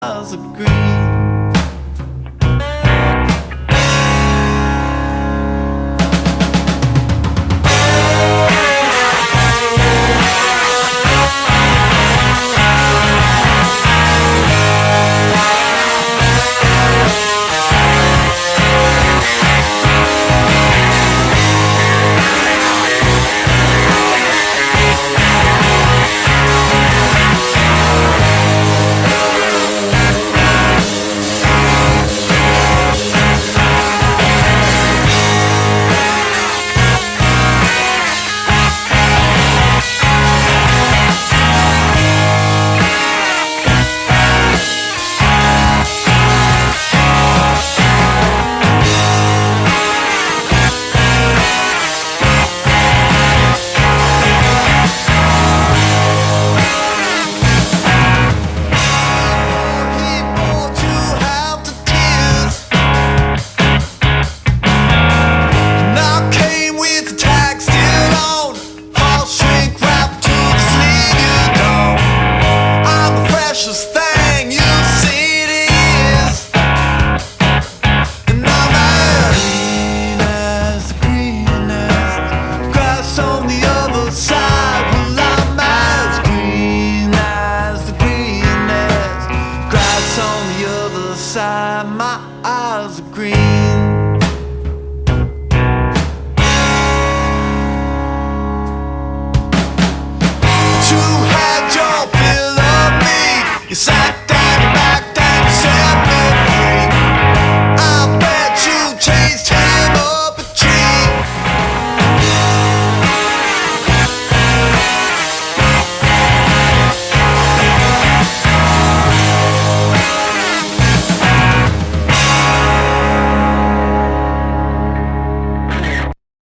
eyes are green. Thing you see it is, and I'm as green as grass on the other side. Well, I'm as green as the greenest grass on the other side. My eyes are green. You had your fill of me. You sat